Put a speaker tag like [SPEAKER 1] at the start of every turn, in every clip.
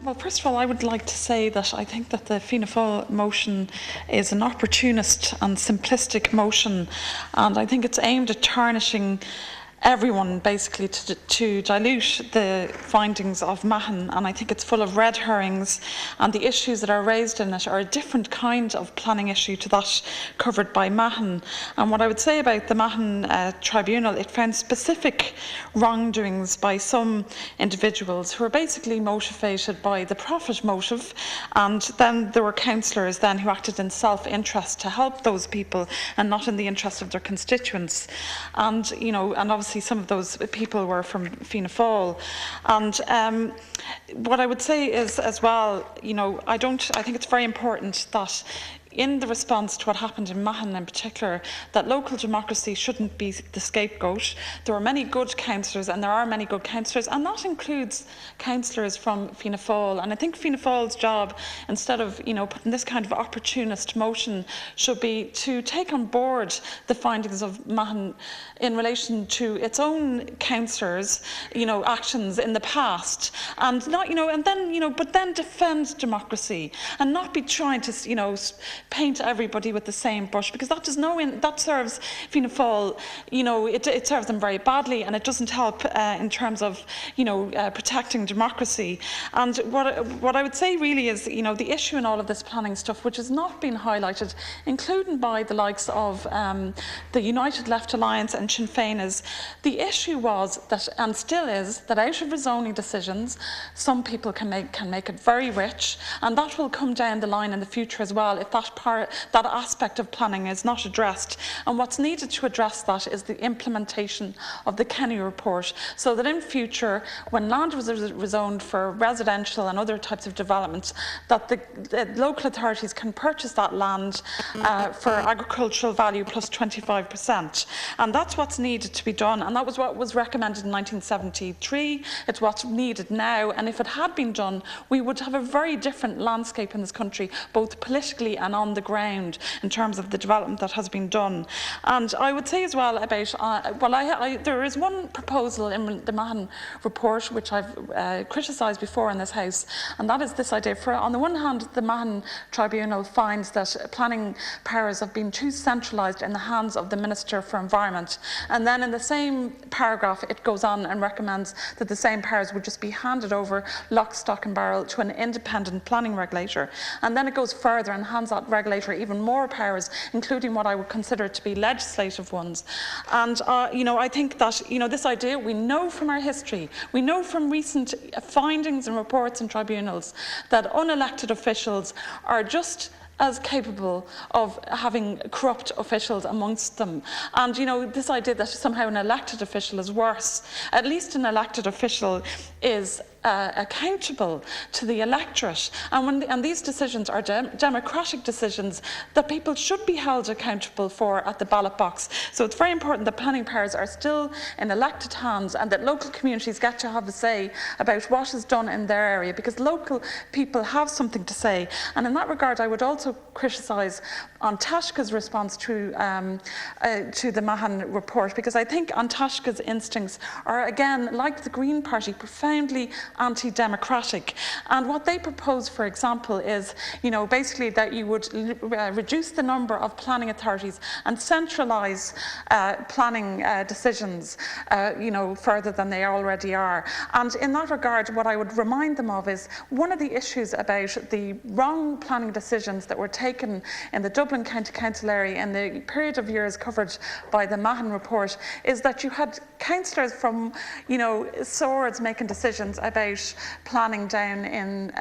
[SPEAKER 1] Well, first of all, I would like to say that I think that the Fianna Fáil motion is an opportunist and simplistic motion, and I think it's aimed at tarnishing everyone basically to dilute the findings of Mahon, and I think it's full of red herrings, and the issues that are raised in it are a different kind of planning issue to that covered by Mahon. And what I would say about the Mahon tribunal, it found specific wrongdoings by some individuals who were basically motivated by the profit motive, and then there were councillors then who acted in self-interest to help those people and not in the interest of their constituents. And and obviously some of those people were from Fianna Fáil. And what I would say is as well, I think it's very important that in the response to what happened in Mahon in particular, that local democracy shouldn't be the scapegoat. There were many good councillors, and there are many good councillors, and that includes councillors from Fianna Fáil. And I think Fianna Fáil's job, instead of putting this kind of opportunist motion, should be to take on board the findings of Mahon in relation to its own councillors, actions in the past, and not, but then defend democracy and not be trying to, paint everybody with the same brush, because that serves Fianna Fáil, it serves them very badly, and it doesn't help in terms of protecting democracy. And what I would say really is the issue in all of this planning stuff, which has not been highlighted, including by the likes of the United Left Alliance and Sinn Féin, is the issue was that, and still is, that out of rezoning decisions some people can make it very rich, and that will come down the line in the future as well if that aspect of planning is not addressed. And what's needed to address that is the implementation of the Kenny report, so that in future, when land was rezoned for residential and other types of developments, that the local authorities can purchase that land for agricultural value plus 25%. And that's what's needed to be done, and that was what was recommended in 1973. It's what's needed now, and if it had been done, we would have a very different landscape in this country, both politically and on the ground, in terms of the development that has been done. And I would say as well about, there is one proposal in the Mahon report which I've criticised before in this House, and that is this idea. On the one hand, the Mahon Tribunal finds that planning powers have been too centralised in the hands of the Minister for Environment, and then in the same paragraph it goes on and recommends that the same powers would just be handed over lock, stock and barrel to an independent planning regulator. And then it goes further and hands that regulator even more powers, including what I would consider to be legislative ones. And I think that this idea, we know from our history, we know from recent findings and reports in tribunals, that unelected officials are just as capable of having corrupt officials amongst them. And this idea that somehow an elected official is worse, at least an elected official is accountable to the electorate, and these decisions are democratic decisions that people should be held accountable for at the ballot box. So it's very important that planning powers are still in elected hands, and that local communities get to have a say about what is done in their area, because local people have something to say. And in that regard, I would also criticise An Taisce's response to the Mahon report, because I think An Taisce's instincts are, again, like the Green Party, profoundly anti-democratic. And what they propose, for example, is basically that you would reduce the number of planning authorities and centralise planning decisions further than they already are. And in that regard, what I would remind them of is one of the issues about the wrong planning decisions that were taken in the Dublin County Council area in the period of years covered by the Mahon report is that you had councillors from Swords making decisions about planning down in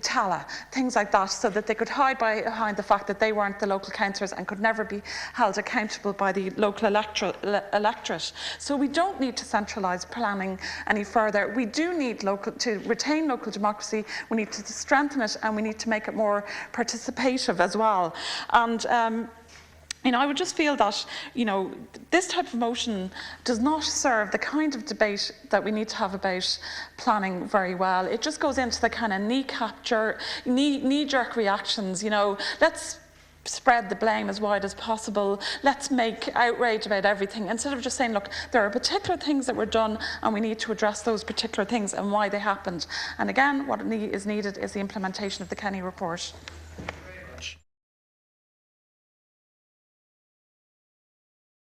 [SPEAKER 1] Tala, things like that, so that they could hide behind the fact that they weren't the local councillors and could never be held accountable by the local electorate. So we don't need to centralise planning any further. We do need to retain local democracy. We need to strengthen it, and we need to make it more participative as well. And I would just feel that, this type of motion does not serve the kind of debate that we need to have about planning very well. It just goes into the kind of knee-jerk reactions, let's spread the blame as wide as possible. Let's make outrage about everything, instead of just saying, look, there are particular things that were done and we need to address those particular things and why they happened. And again, what is needed is the implementation of the Kenny report.